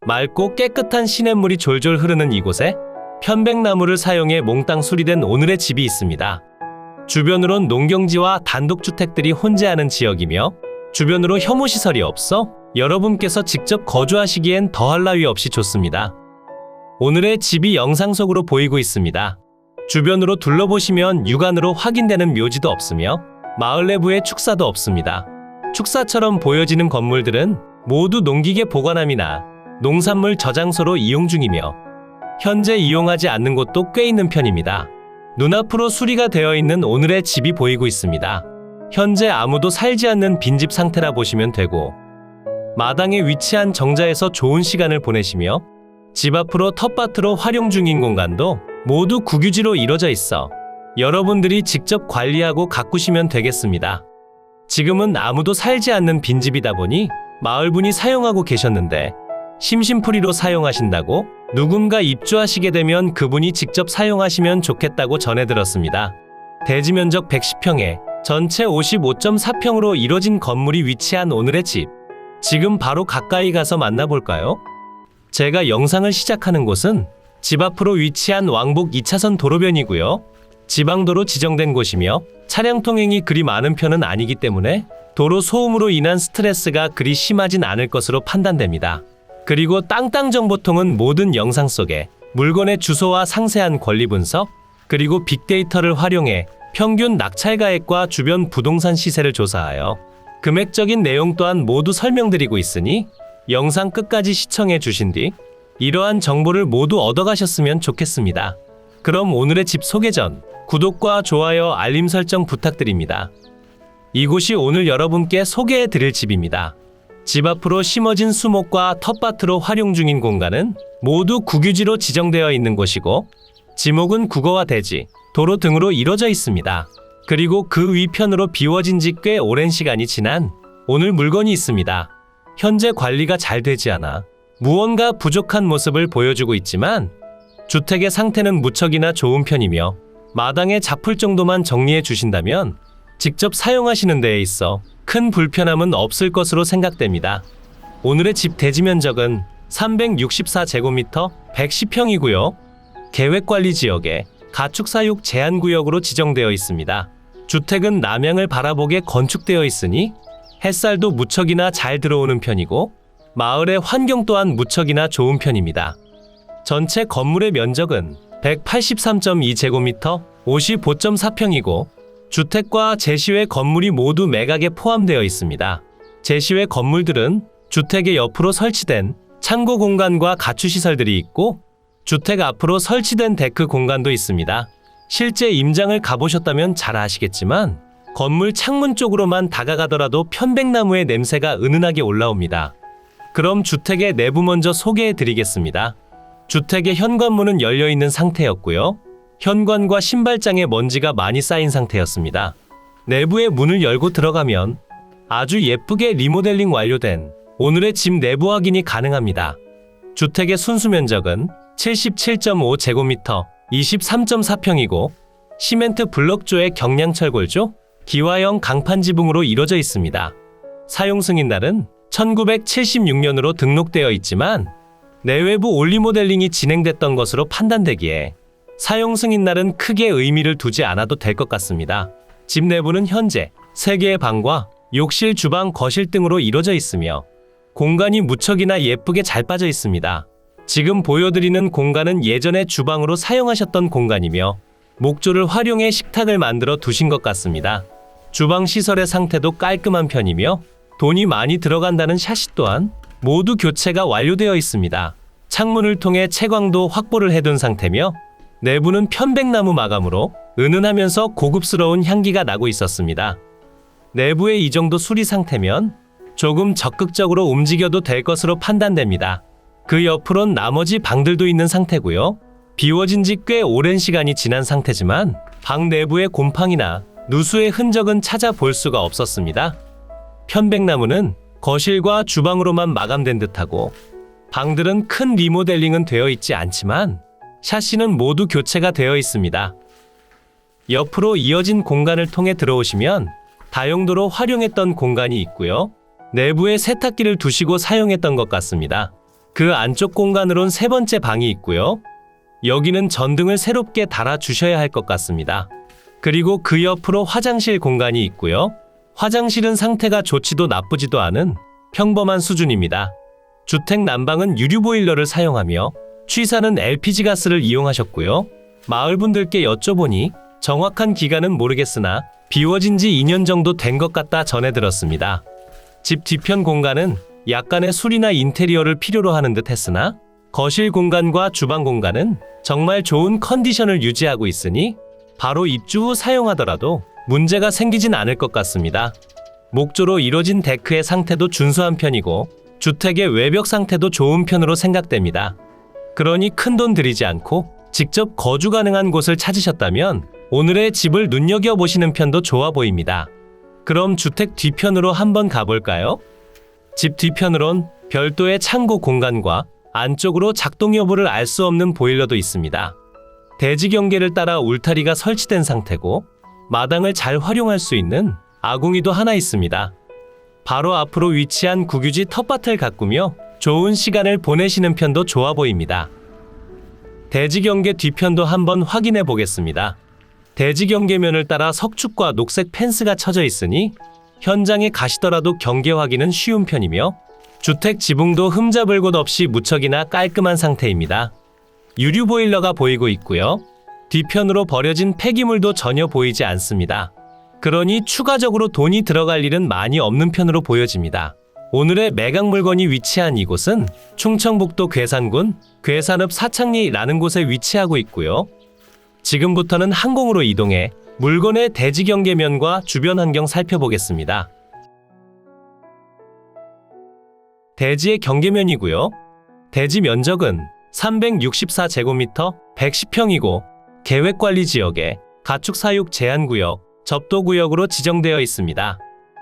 맑고 깨끗한 시냇물이 졸졸 흐르는 이곳에 편백나무를 사용해 몽땅 수리된 오늘의 집이 있습니다. 주변으론 농경지와 단독주택들이 혼재하는 지역이며 주변으로 혐오시설이 없어 여러분께서 직접 거주하시기엔 더할 나위 없이 좋습니다. 오늘의 집이 영상 속으로 보이고 있습니다. 주변으로 둘러보시면 육안으로 확인되는 묘지도 없으며 마을 내부에 축사도 없습니다. 축사처럼 보여지는 건물들은 모두 농기계 보관함이나 농산물 저장소로 이용 중이며 현재 이용하지 않는 곳도 꽤 있는 편입니다. 눈앞으로 수리가 되어 있는 오늘의 집이 보이고 있습니다. 현재 아무도 살지 않는 빈집 상태라 보시면 되고 마당에 위치한 정자에서 좋은 시간을 보내시며 집 앞으로 텃밭으로 활용 중인 공간도 모두 국유지로 이뤄져 있어 여러분들이 직접 관리하고 가꾸시면 되겠습니다. 지금은 아무도 살지 않는 빈집이다 보니 마을분이 사용하고 계셨는데 심심풀이로 사용하신다고 누군가 입주하시게 되면 그분이 직접 사용하시면 좋겠다고 전해 들었습니다. 대지 면적 110평에 전체 55.4평으로 이뤄진 건물이 위치한 오늘의 집. 지금 바로 가까이 가서 만나볼까요? 제가 영상을 시작하는 곳은 집 앞으로 위치한 왕복 2차선 도로변이고요. 지방도로 지정된 곳이며 차량 통행이 그리 많은 편은 아니기 때문에 도로 소음으로 인한 스트레스가 그리 심하진 않을 것으로 판단됩니다. 그리고 땅땅정보통은 모든 영상 속에 물건의 주소와 상세한 권리 분석, 그리고 빅데이터를 활용해 평균 낙찰가액과 주변 부동산 시세를 조사하여 금액적인 내용 또한 모두 설명드리고 있으니 영상 끝까지 시청해 주신 뒤 이러한 정보를 모두 얻어가셨으면 좋겠습니다. 그럼 오늘의 집 소개 전 구독과 좋아요, 알림 설정 부탁드립니다. 이곳이 오늘 여러분께 소개해 드릴 집입니다. 집 앞으로 심어진 수목과 텃밭으로 활용 중인 공간은 모두 국유지로 지정되어 있는 곳이고 지목은 국어와 대지, 도로 등으로 이뤄져 있습니다. 그리고 그 위편으로 비워진 지 꽤 오랜 시간이 지난 오늘 물건이 있습니다. 현재 관리가 잘 되지 않아 무언가 부족한 모습을 보여주고 있지만 주택의 상태는 무척이나 좋은 편이며 마당에 잡풀 정도만 정리해 주신다면 직접 사용하시는 데에 있어 큰 불편함은 없을 것으로 생각됩니다. 오늘의 집 대지 면적은 364제곱미터 110평이고요. 계획관리지역에 가축사육 제한구역으로 지정되어 있습니다. 주택은 남향을 바라보게 건축되어 있으니 햇살도 무척이나 잘 들어오는 편이고 마을의 환경 또한 무척이나 좋은 편입니다. 전체 건물의 면적은 183.2제곱미터 55.4평이고 주택과 제시외 건물이 모두 매각에 포함되어 있습니다. 제시외 건물들은 주택의 옆으로 설치된 창고 공간과 가축시설들이 있고 주택 앞으로 설치된 데크 공간도 있습니다. 실제 임장을 가보셨다면 잘 아시겠지만 건물 창문 쪽으로만 다가가더라도 편백나무의 냄새가 은은하게 올라옵니다. 그럼 주택의 내부 먼저 소개해 드리겠습니다. 주택의 현관문은 열려있는 상태였고요. 현관과 신발장에 먼지가 많이 쌓인 상태였습니다. 내부의 문을 열고 들어가면 아주 예쁘게 리모델링 완료된 오늘의 집 내부 확인이 가능합니다. 주택의 순수 면적은 77.5제곱미터 23.4평이고 시멘트 블럭조의 경량철골조, 기와형 강판 지붕으로 이루어져 있습니다. 사용 승인날은 1976년으로 등록되어 있지만 내외부 올리모델링이 진행됐던 것으로 판단되기에 사용 승인날은 크게 의미를 두지 않아도 될 것 같습니다. 집 내부는 현재 3개의 방과 욕실, 주방, 거실 등으로 이루어져 있으며 공간이 무척이나 예쁘게 잘 빠져 있습니다. 지금 보여드리는 공간은 예전에 주방으로 사용하셨던 공간이며 목조를 활용해 식탁을 만들어 두신 것 같습니다. 주방 시설의 상태도 깔끔한 편이며 돈이 많이 들어간다는 샤시 또한 모두 교체가 완료되어 있습니다. 창문을 통해 채광도 확보를 해둔 상태며 내부는 편백나무 마감으로 은은하면서 고급스러운 향기가 나고 있었습니다. 내부의 이 정도 수리 상태면 조금 적극적으로 움직여도 될 것으로 판단됩니다. 그 옆으론 나머지 방들도 있는 상태고요. 비워진 지 꽤 오랜 시간이 지난 상태지만 방 내부의 곰팡이나 누수의 흔적은 찾아볼 수가 없었습니다. 편백나무는 거실과 주방으로만 마감된 듯하고 방들은 큰 리모델링은 되어 있지 않지만 샤시는 모두 교체가 되어 있습니다. 옆으로 이어진 공간을 통해 들어오시면 다용도로 활용했던 공간이 있고요. 내부에 세탁기를 두시고 사용했던 것 같습니다. 그 안쪽 공간으론 세 번째 방이 있고요. 여기는 전등을 새롭게 달아 주셔야 할 것 같습니다. 그리고 그 옆으로 화장실 공간이 있고요. 화장실은 상태가 좋지도 나쁘지도 않은 평범한 수준입니다. 주택 난방은 유류 보일러를 사용하며 취사는 LPG 가스를 이용하셨고요. 마을 분들께 여쭤보니 정확한 기간은 모르겠으나 비워진 지 2년 정도 된 것 같다 전해 들었습니다. 집 뒤편 공간은 약간의 수리나 인테리어를 필요로 하는 듯 했으나 거실 공간과 주방 공간은 정말 좋은 컨디션을 유지하고 있으니 바로 입주 후 사용하더라도 문제가 생기진 않을 것 같습니다. 목조로 이뤄진 데크의 상태도 준수한 편이고 주택의 외벽 상태도 좋은 편으로 생각됩니다. 그러니 큰돈 들이지 않고 직접 거주 가능한 곳을 찾으셨다면 오늘의 집을 눈여겨보시는 편도 좋아 보입니다. 그럼 주택 뒤편으로 한번 가볼까요? 집 뒤편으론 별도의 창고 공간과 안쪽으로 작동 여부를 알 수 없는 보일러도 있습니다. 대지 경계를 따라 울타리가 설치된 상태고 마당을 잘 활용할 수 있는 아궁이도 하나 있습니다. 바로 앞으로 위치한 국유지 텃밭을 가꾸며 좋은 시간을 보내시는 편도 좋아 보입니다. 대지 경계 뒤편도 한번 확인해 보겠습니다. 대지 경계면을 따라 석축과 녹색 펜스가 쳐져 있으니 현장에 가시더라도 경계 확인은 쉬운 편이며 주택 지붕도 흠잡을 곳 없이 무척이나 깔끔한 상태입니다. 유류 보일러가 보이고 있고요. 뒤편으로 버려진 폐기물도 전혀 보이지 않습니다. 그러니 추가적으로 돈이 들어갈 일은 많이 없는 편으로 보여집니다. 오늘의 매각 물건이 위치한 이곳은 충청북도 괴산군 괴산읍 사창리라는 곳에 위치하고 있고요. 지금부터는 항공으로 이동해 물건의 대지 경계면과 주변 환경 살펴보겠습니다. 대지의 경계면이고요. 대지 면적은 364제곱미터 110평이고 계획관리지역에 가축사육 제한구역, 접도구역으로 지정되어 있습니다.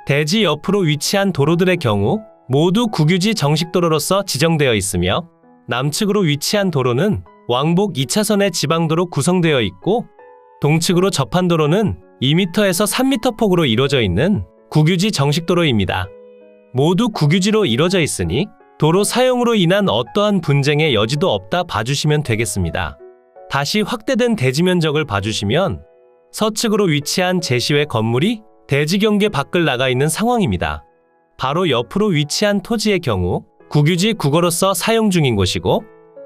대지 옆으로 위치한 도로들의 경우 모두 국유지 정식도로로서 지정되어 있으며 남측으로 위치한 도로는 왕복 2차선의 지방도로 구성되어 있고 동측으로 접한 도로는 2m에서 3m 폭으로 이루어져 있는 국유지 정식도로입니다. 모두 국유지로 이루어져 있으니 도로 사용으로 인한 어떠한 분쟁의 여지도 없다 봐주시면 되겠습니다. 다시 확대된 대지 면적을 봐주시면 서측으로 위치한 제시외 건물이 대지 경계 밖을 나가 있는 상황입니다. 바로 옆으로 위치한 토지의 경우 국유지 국어로서 사용 중인 곳이고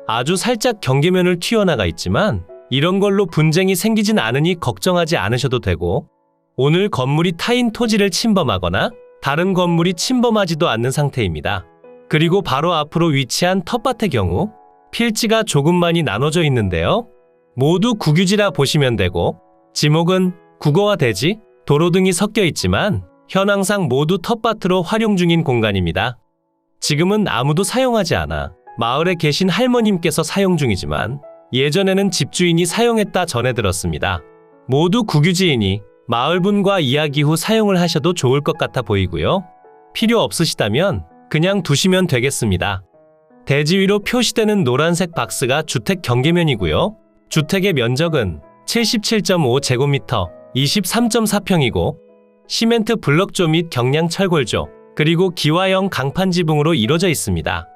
아주 살짝 경계면을 튀어나가 있지만 이런 걸로 분쟁이 생기진 않으니 걱정하지 않으셔도 되고 오늘 건물이 타인 토지를 침범하거나 다른 건물이 침범하지도 않는 상태입니다. 그리고 바로 앞으로 위치한 텃밭의 경우 필지가 조금만이 나눠져 있는데요. 모두 국유지라 보시면 되고 지목은 국어와 대지, 도로 등이 섞여 있지만 현황상 모두 텃밭으로 활용 중인 공간입니다. 지금은 아무도 사용하지 않아 마을에 계신 할머님께서 사용 중이지만 예전에는 집주인이 사용했다 전해 들었습니다. 모두 국유지이니 마을분과 이야기 후 사용을 하셔도 좋을 것 같아 보이고요. 필요 없으시다면 그냥 두시면 되겠습니다. 대지 위로 표시되는 노란색 박스가 주택 경계면이고요. 주택의 면적은 77.5제곱미터 23.4평이고 시멘트 블럭조 및 경량 철골조 그리고 기와형 강판 지붕으로 이루어져 있습니다.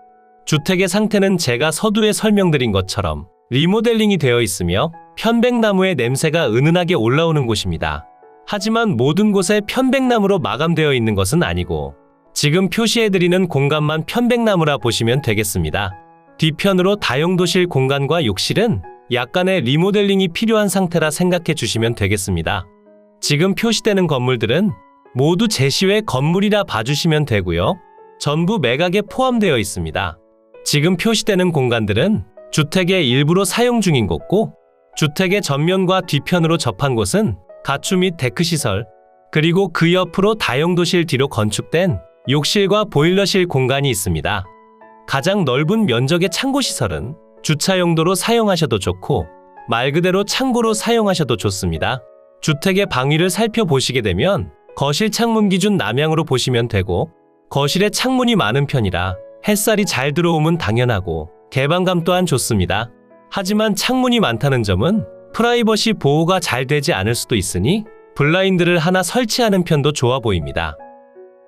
주택의 상태는 제가 서두에 설명드린 것처럼 리모델링이 되어 있으며 편백나무의 냄새가 은은하게 올라오는 곳입니다. 하지만 모든 곳에 편백나무로 마감되어 있는 것은 아니고 지금 표시해드리는 공간만 편백나무라 보시면 되겠습니다. 뒤편으로 다용도실 공간과 욕실은 약간의 리모델링이 필요한 상태라 생각해 주시면 되겠습니다. 지금 표시되는 건물들은 모두 제시외 건물이라 봐주시면 되고요. 전부 매각에 포함되어 있습니다. 지금 표시되는 공간들은 주택의 일부로 사용 중인 곳고 주택의 전면과 뒤편으로 접한 곳은 가축 및 데크시설 그리고 그 옆으로 다용도실 뒤로 건축된 욕실과 보일러실 공간이 있습니다. 가장 넓은 면적의 창고시설은 주차 용도로 사용하셔도 좋고 말 그대로 창고로 사용하셔도 좋습니다. 주택의 방위를 살펴보시게 되면 거실 창문 기준 남향으로 보시면 되고 거실에 창문이 많은 편이라 햇살이 잘 들어오면 당연하고 개방감 또한 좋습니다. 하지만 창문이 많다는 점은 프라이버시 보호가 잘 되지 않을 수도 있으니 블라인드를 하나 설치하는 편도 좋아 보입니다.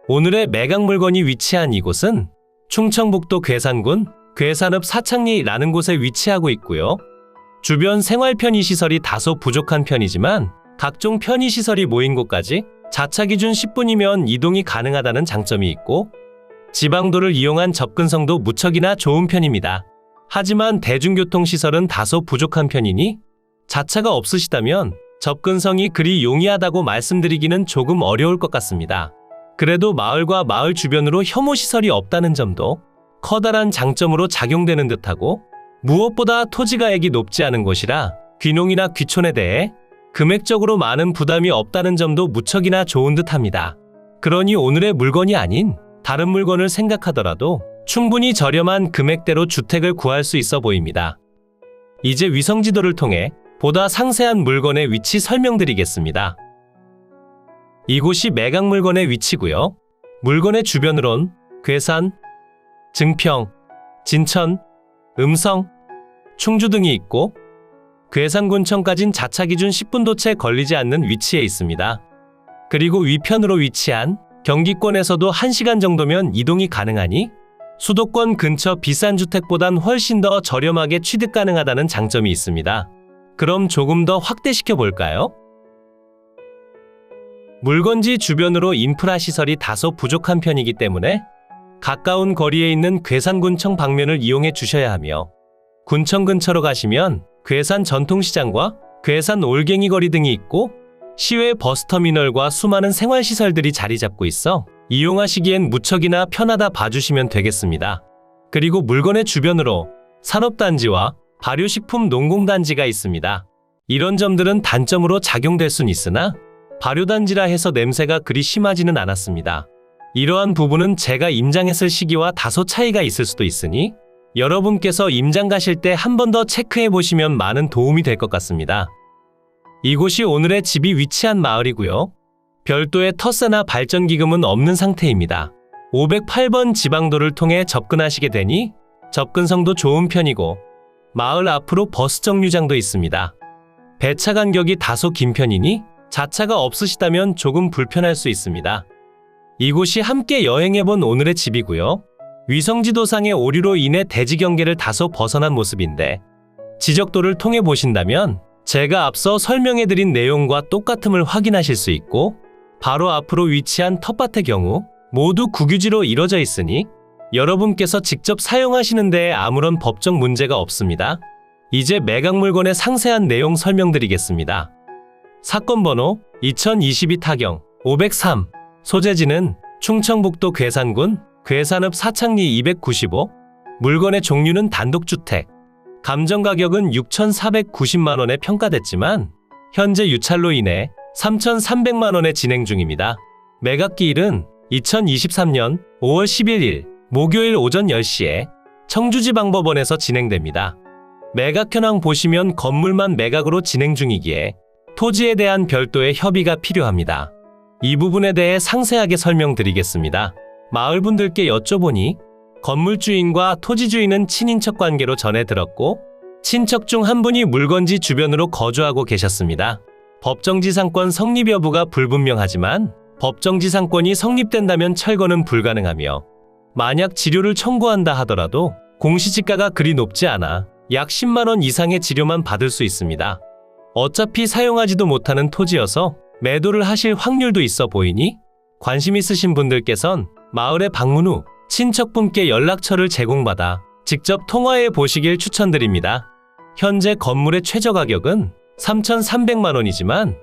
오늘의 매각 물건이 위치한 이곳은 충청북도 괴산군 괴산읍 사창리라는 곳에 위치하고 있고요. 주변 생활 편의시설이 다소 부족한 편이지만 각종 편의시설이 모인 곳까지 자차 기준 10분이면 이동이 가능하다는 장점이 있고 지방도를 이용한 접근성도 무척이나 좋은 편입니다. 하지만 대중교통시설은 다소 부족한 편이니 자차가 없으시다면 접근성이 그리 용이하다고 말씀드리기는 조금 어려울 것 같습니다. 그래도 마을과 마을 주변으로 혐오시설이 없다는 점도 커다란 장점으로 작용되는 듯하고 무엇보다 토지가액이 높지 않은 곳이라 귀농이나 귀촌에 대해 금액적으로 많은 부담이 없다는 점도 무척이나 좋은 듯합니다. 그러니 오늘의 물건이 아닌 다른 물건을 생각하더라도 충분히 저렴한 금액대로 주택을 구할 수 있어 보입니다. 이제 위성지도를 통해 보다 상세한 물건의 위치 설명드리겠습니다. 이곳이 매각 물건의 위치고요. 물건의 주변으론 괴산, 증평, 진천, 음성, 충주 등이 있고 괴산군청까진 자차 기준 10분도 채 걸리지 않는 위치에 있습니다. 그리고 위편으로 위치한 경기권에서도 1시간 정도면 이동이 가능하니 수도권 근처 비싼 주택보단 훨씬 더 저렴하게 취득 가능하다는 장점이 있습니다. 그럼 조금 더 확대시켜 볼까요? 물건지 주변으로 인프라 시설이 다소 부족한 편이기 때문에 가까운 거리에 있는 괴산군청 방면을 이용해 주셔야 하며 군청 근처로 가시면 괴산 전통시장과 괴산 올갱이 거리 등이 있고 시외 버스터미널과 수많은 생활시설들이 자리 잡고 있어 이용하시기엔 무척이나 편하다 봐주시면 되겠습니다. 그리고 물건의 주변으로 산업단지와 발효식품 농공단지가 있습니다. 이런 점들은 단점으로 작용될 순 있으나 발효단지라 해서 냄새가 그리 심하지는 않았습니다. 이러한 부분은 제가 임장했을 시기와 다소 차이가 있을 수도 있으니 여러분께서 임장 가실 때 한 번 더 체크해 보시면 많은 도움이 될 것 같습니다. 이곳이 오늘의 집이 위치한 마을이고요. 별도의 터세나 발전기금은 없는 상태입니다. 508번 지방도를 통해 접근하시게 되니 접근성도 좋은 편이고 마을 앞으로 버스 정류장도 있습니다. 배차 간격이 다소 긴 편이니 자차가 없으시다면 조금 불편할 수 있습니다. 이곳이 함께 여행해본 오늘의 집이고요. 위성지도상의 오류로 인해 대지 경계를 다소 벗어난 모습인데 지적도를 통해 보신다면 제가 앞서 설명해드린 내용과 똑같음을 확인하실 수 있고 바로 앞으로 위치한 텃밭의 경우 모두 국유지로 이뤄져 있으니 여러분께서 직접 사용하시는 데에 아무런 법적 문제가 없습니다. 이제 매각 물건의 상세한 내용 설명드리겠습니다. 사건 번호 2022 타경 503 소재지는 충청북도 괴산군 괴산읍 사창리 295 물건의 종류는 단독주택 감정가격은 6,490만원에 평가됐지만 현재 유찰로 인해 3,300만원에 진행 중입니다. 매각기일은 2023년 5월 11일 목요일 오전 10시에 청주지방법원에서 진행됩니다. 매각 현황 보시면 건물만 매각으로 진행 중이기에 토지에 대한 별도의 협의가 필요합니다. 이 부분에 대해 상세하게 설명드리겠습니다. 마을분들께 여쭤보니 건물주인과 토지주인은 친인척 관계로 전해 들었고 친척 중 한 분이 물건지 주변으로 거주하고 계셨습니다. 법정지상권 성립 여부가 불분명하지만 법정지상권이 성립된다면 철거는 불가능하며 만약 지료를 청구한다 하더라도 공시지가가 그리 높지 않아 약 10만원 이상의 지료만 받을 수 있습니다. 어차피 사용하지도 못하는 토지여서 매도를 하실 확률도 있어 보이니 관심 있으신 분들께선 마을에 방문 후 친척분께 연락처를 제공받아 직접 통화해 보시길 추천드립니다. 현재 건물의 최저 가격은 3,300만원이지만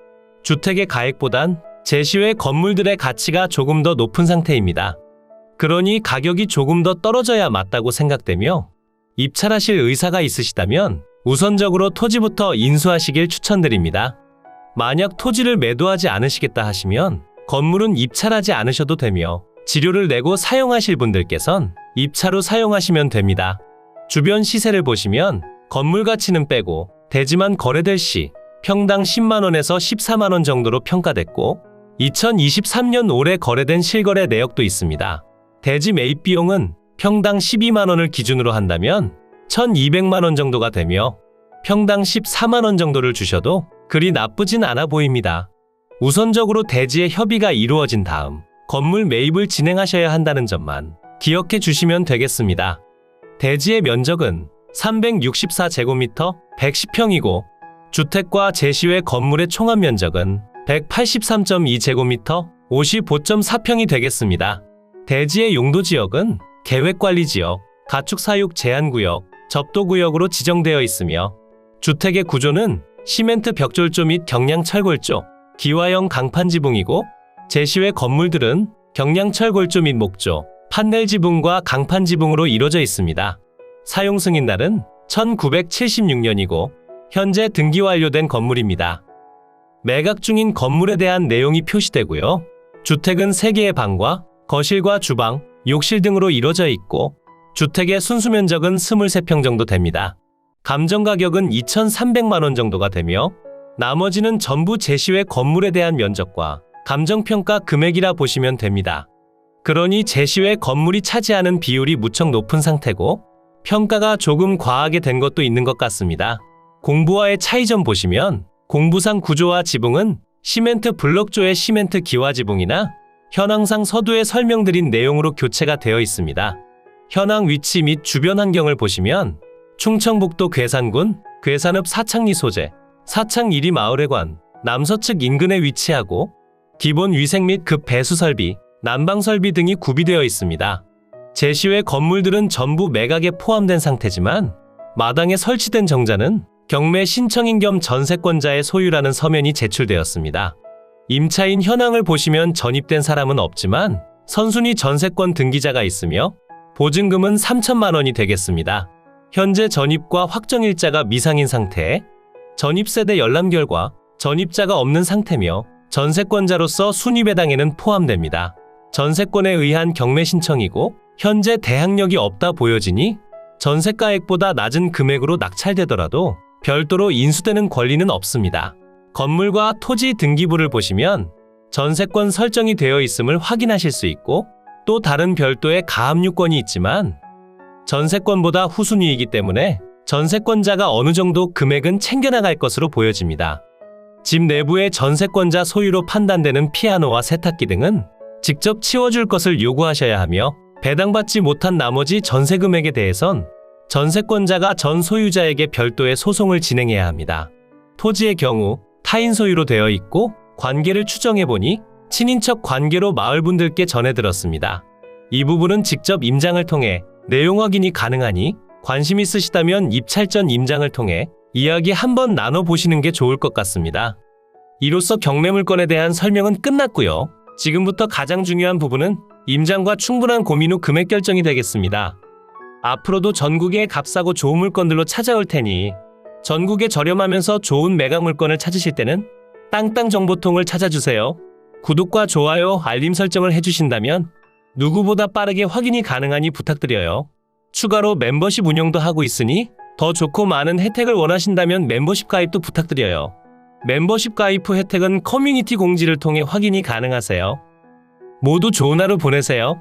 주택의 가액보단 제시외 건물들의 가치가 조금 더 높은 상태입니다. 그러니 가격이 조금 더 떨어져야 맞다고 생각되며 입찰하실 의사가 있으시다면 우선적으로 토지부터 인수하시길 추천드립니다. 만약 토지를 매도하지 않으시겠다 하시면 건물은 입찰하지 않으셔도 되며 지료를 내고 사용하실 분들께선 입찰 후 사용하시면 됩니다. 주변 시세를 보시면 건물 가치는 빼고 대지만 거래될 시 평당 10만원에서 14만원 정도로 평가됐고 2023년 올해 거래된 실거래 내역도 있습니다. 대지 매입 비용은 평당 12만원을 기준으로 한다면 1200만원 정도가 되며 평당 14만원 정도를 주셔도 그리 나쁘진 않아 보입니다. 우선적으로 대지의 협의가 이루어진 다음 건물 매입을 진행하셔야 한다는 점만 기억해 주시면 되겠습니다. 대지의 면적은 364제곱미터 110평이고 주택과 제시외 건물의 총합 면적은 183.2제곱미터 55.4평이 되겠습니다. 대지의 용도 지역은 계획관리지역, 가축사육 제한구역, 접도구역으로 지정되어 있으며 주택의 구조는 시멘트 벽졸조 및 경량철골조, 기와형 강판 지붕이고 제시외 건물들은 경량철골조 및 목조, 판넬 지붕과 강판 지붕으로 이루어져 있습니다. 사용 승인날은 1976년이고 현재 등기 완료된 건물입니다. 매각 중인 건물에 대한 내용이 표시되고요. 주택은 3개의 방과 거실과 주방, 욕실 등으로 이루어져 있고 주택의 순수 면적은 23평 정도 됩니다. 감정 가격은 2,300만 원 정도가 되며 나머지는 전부 제시외 건물에 대한 면적과 감정평가 금액이라 보시면 됩니다. 그러니 제시외 건물이 차지하는 비율이 무척 높은 상태고 평가가 조금 과하게 된 것도 있는 것 같습니다. 공부와의 차이점 보시면 공부상 구조와 지붕은 시멘트 블럭조의 시멘트 기와 지붕이나 현황상 서두에 설명드린 내용으로 교체가 되어 있습니다. 현황 위치 및 주변 환경을 보시면 충청북도 괴산군 괴산읍 사창리 소재, 사창 1리 마을회관, 남서측 인근에 위치하고 기본 위생 및 급 배수 설비, 난방 설비 등이 구비되어 있습니다. 제시외 건물들은 전부 매각에 포함된 상태지만 마당에 설치된 정자는 경매 신청인 겸 전세권자의 소유라는 서면이 제출되었습니다. 임차인 현황을 보시면 전입된 사람은 없지만 선순위 전세권 등기자가 있으며 보증금은 3천만 원이 되겠습니다. 현재 전입과 확정일자가 미상인 상태에 전입세대 열람 결과 전입자가 없는 상태며 전세권자로서 순위배당에는 포함됩니다. 전세권에 의한 경매 신청이고 현재 대항력이 없다 보여지니 전세가액보다 낮은 금액으로 낙찰되더라도 별도로 인수되는 권리는 없습니다. 건물과 토지 등기부를 보시면 전세권 설정이 되어 있음을 확인하실 수 있고 또 다른 별도의 가압류권이 있지만 전세권보다 후순위이기 때문에 전세권자가 어느 정도 금액은 챙겨나갈 것으로 보여집니다. 집 내부의 전세권자 소유로 판단되는 피아노와 세탁기 등은 직접 치워줄 것을 요구하셔야 하며 배당받지 못한 나머지 전세 금액에 대해선 전세권자가 전 소유자에게 별도의 소송을 진행해야 합니다. 토지의 경우 타인 소유로 되어 있고 관계를 추정해보니 친인척 관계로 마을분들께 전해들었습니다. 이 부분은 직접 임장을 통해 내용 확인이 가능하니 관심 있으시다면 입찰 전 임장을 통해 이야기 한번 나눠보시는 게 좋을 것 같습니다. 이로써 경매물건에 대한 설명은 끝났고요. 지금부터 가장 중요한 부분은 임장과 충분한 고민 후 금액 결정이 되겠습니다. 앞으로도 전국에 값싸고 좋은 물건들로 찾아올 테니 전국에 저렴하면서 좋은 매각 물건을 찾으실 때는 땅땅정보통을 찾아주세요. 구독과 좋아요, 알림 설정을 해주신다면 누구보다 빠르게 확인이 가능하니 부탁드려요. 추가로 멤버십 운영도 하고 있으니 더 좋고 많은 혜택을 원하신다면 멤버십 가입도 부탁드려요. 멤버십 가입 후 혜택은 커뮤니티 공지를 통해 확인이 가능하세요. 모두 좋은 하루 보내세요.